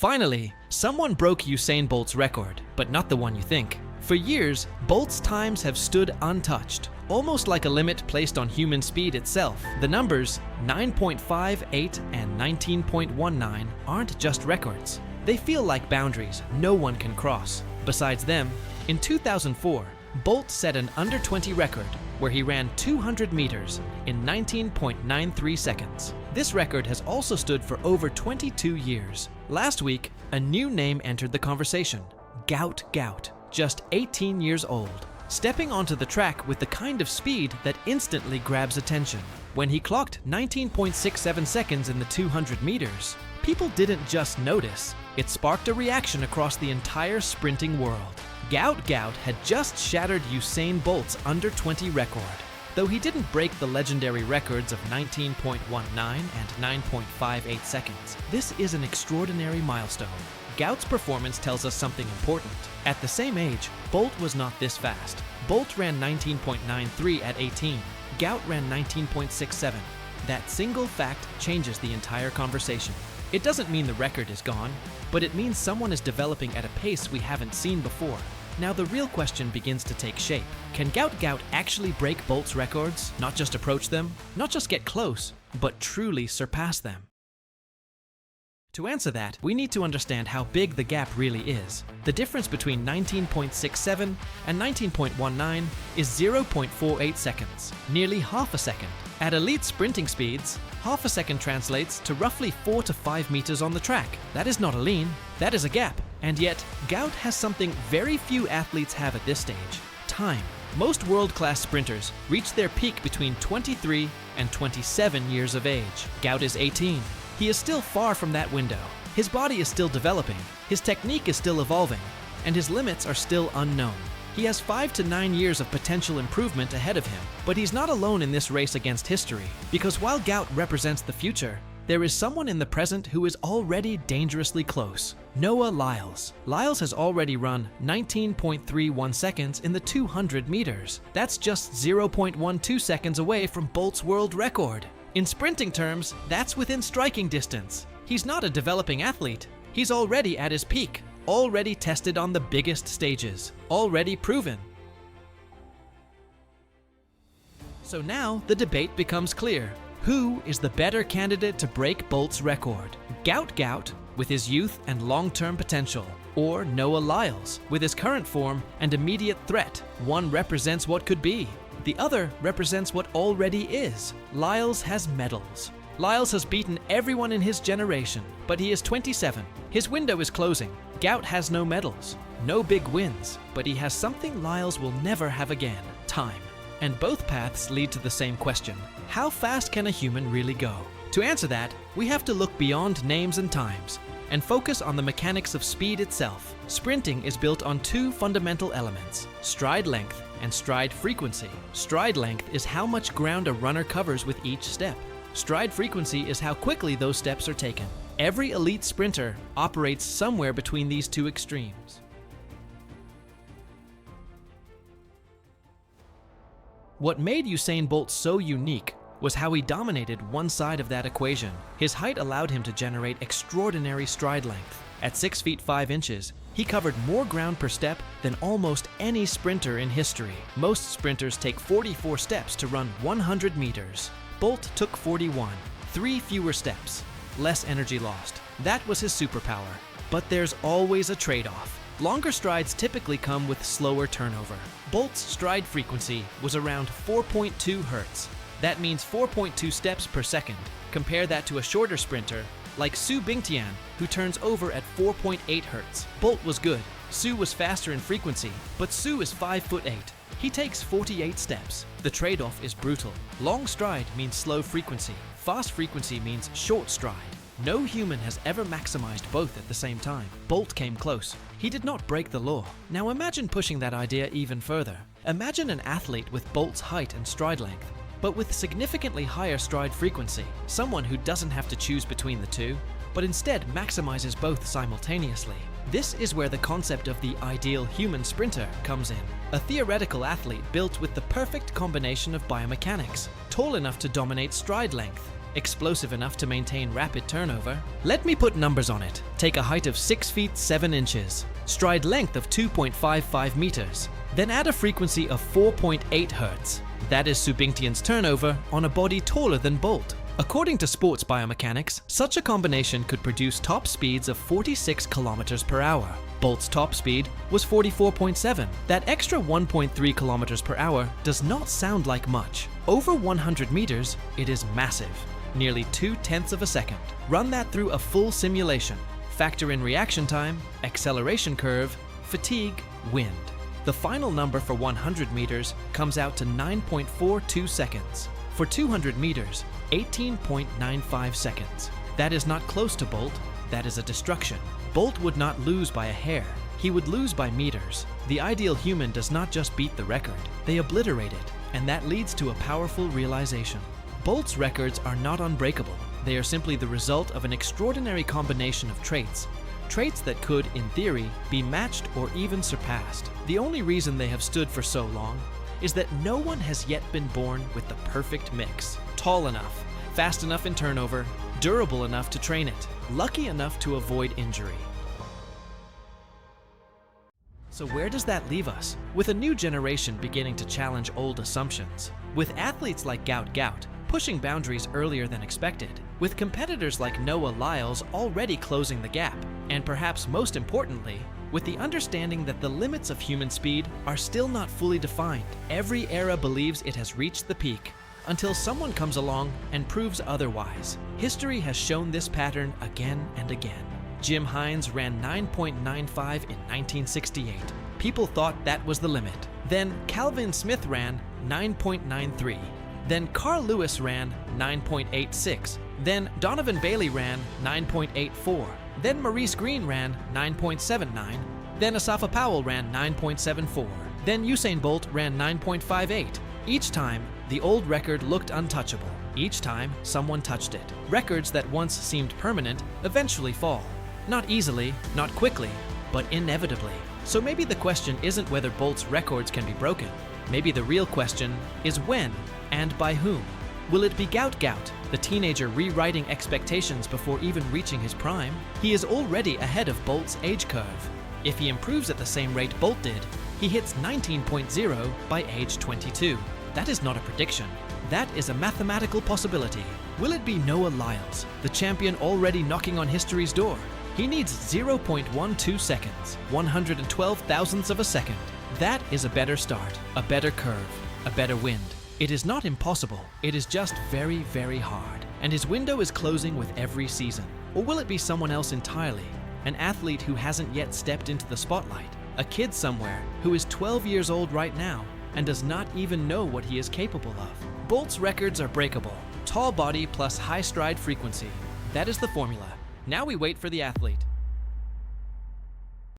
Finally, someone broke Usain Bolt's record, but not the one you think. For years, Bolt's times have stood untouched, almost like a limit placed on human speed itself. The numbers 9.58 and 19.19 aren't just records. They feel like boundaries no one can cross. Besides them, in 2004, Bolt set an under-20 record where he ran 200 meters in 19.93 seconds. This record has also stood for over 22 years. Last week, a new name entered the conversation: Gout Gout, just 18 years old, stepping onto the track with the kind of speed that instantly grabs attention. When he clocked 19.67 seconds in the 200 meters, people didn't just notice, it sparked a reaction across the entire sprinting world. Gout Gout had just shattered Usain Bolt's under-20 record. Though he didn't break the legendary records of 19.19 and 9.58 seconds, this is an extraordinary milestone. Gout's performance tells us something important. At the same age, Bolt was not this fast. Bolt ran 19.93 at 18. Gout ran 19.67. That single fact changes the entire conversation. It doesn't mean the record is gone, but it means someone is developing at a pace we haven't seen before. Now the real question begins to take shape. Can Gout Gout actually break Bolt's records? Not just approach them, not just get close, but truly surpass them? To answer that, we need to understand how big the gap really is. The difference between 19.67 and 19.19 is 0.48 seconds, nearly half a second. At elite sprinting speeds, half a second translates to roughly 4 to 5 meters on the track. That is not a lean, that is a gap. And yet, Gout has something very few athletes have at this stage: time. Most world-class sprinters reach their peak between 23 and 27 years of age. Gout is 18. He is still far from that window. His body is still developing, his technique is still evolving, and his limits are still unknown. He has 5 to 9 years of potential improvement ahead of him, but he's not alone in this race against history, because while Gout represents the future, there is someone in the present who is already dangerously close: Noah Lyles. Lyles has already run 19.31 seconds in the 200 meters. That's just 0.12 seconds away from Bolt's world record. In sprinting terms, that's within striking distance. He's not a developing athlete. He's already at his peak, already tested on the biggest stages, already proven. So now the debate becomes clear. Who is the better candidate to break Bolt's record? Gout Gout, with his youth and long-term potential, or Noah Lyles, with his current form and immediate threat? One represents what could be. The other represents what already is. Lyles has medals. Lyles has beaten everyone in his generation, but he is 27. His window is closing. Gout has no medals, no big wins, but he has something Lyles will never have again: time. And both paths lead to the same question: how fast can a human really go? To answer that, we have to look beyond names and times and focus on the mechanics of speed itself. Sprinting is built on two fundamental elements: stride length and stride frequency. Stride length is how much ground a runner covers with each step. Stride frequency is how quickly those steps are taken. Every elite sprinter operates somewhere between these two extremes. What made Usain Bolt so unique was how he dominated one side of that equation. His height allowed him to generate extraordinary stride length. At 6 feet 5 inches, he covered more ground per step than almost any sprinter in history. Most sprinters take 44 steps to run 100 meters. Bolt took 41, 3 fewer steps, less energy lost. That was his superpower. But there's always a trade-off. Longer strides typically come with slower turnover. Bolt's stride frequency was around 4.2 hertz. That means 4.2 steps per second. Compare that to a shorter sprinter like Su Bingtian, who turns over at 4.8 hertz. Bolt was good. Su was faster in frequency, but Su is 5'8". He takes 48 steps. The trade-off is brutal. Long stride means slow frequency. Fast frequency means short stride. No human has ever maximized both at the same time. Bolt came close. He did not break the law. Now imagine pushing that idea even further. Imagine an athlete with Bolt's height and stride length, but with significantly higher stride frequency. Someone who doesn't have to choose between the two, but instead maximizes both simultaneously. This is where the concept of the ideal human sprinter comes in. A theoretical athlete built with the perfect combination of biomechanics: tall enough to dominate stride length, explosive enough to maintain rapid turnover. Let me put numbers on it. Take a height of 6 feet 7 inches, stride length of 2.55 meters, then add a frequency of 4.8 hertz. That is Subingtian's turnover on a body taller than Bolt. According to sports biomechanics, such a combination could produce top speeds of 46 kilometers per hour. Bolt's top speed was 44.7. That extra 1.3 kilometers per hour does not sound like much. Over 100 meters, it is massive, nearly 2/10 of a second. Run that through a full simulation. Factor in reaction time, acceleration curve, fatigue, wind. The final number for 100 meters comes out to 9.42 seconds. For 200 meters, 18.95 seconds. That is not close to Bolt, that is a destruction. Bolt would not lose by a hair, he would lose by meters. The ideal human does not just beat the record, they obliterate it, and that leads to a powerful realization. Bolt's records are not unbreakable, they are simply the result of an extraordinary combination of traits that could, in theory, be matched or even surpassed. The only reason they have stood for so long is that no one has yet been born with the perfect mix. Tall enough, fast enough in turnover, durable enough to train it, lucky enough to avoid injury. So where does that leave us? With a new generation beginning to challenge old assumptions, with athletes like Gout Gout pushing boundaries earlier than expected, with competitors like Lyles already closing the gap, and perhaps most importantly, with the understanding that the limits of human speed are still not fully defined. Every era believes it has reached the peak, until someone comes along and proves otherwise. History has shown this pattern again and again. Jim Hines ran 9.95 in 1968. People thought that was the limit. Then Calvin Smith ran 9.93. Then Carl Lewis ran 9.86. Then Donovan Bailey ran 9.84. Then Maurice Green ran 9.79. Then Asafa Powell ran 9.74. Then Usain Bolt ran 9.58. Each time, the old record looked untouchable. Each time, someone touched it. Records that once seemed permanent eventually fall. Not easily, not quickly, but inevitably. So maybe the question isn't whether Bolt's records can be broken. Maybe the real question is when and by whom. Will it be Gout Gout, the teenager rewriting expectations before even reaching his prime? He is already ahead of Bolt's age curve. If he improves at the same rate Bolt did, he hits 19.0 by age 22. That is not a prediction. That is a mathematical possibility. Will it be Lyles, the champion already knocking on history's door? He needs 0.12 seconds, 112 thousandths of a second. That is a better start, a better curve, a better wind. It is not impossible, it is just very, very hard. And his window is closing with every season. Or will it be someone else entirely? An athlete who hasn't yet stepped into the spotlight? A kid somewhere who is 12 years old right now and does not even know what he is capable of? Bolt's records are breakable. Tall body plus high stride frequency. That is the formula. Now we wait for the athlete.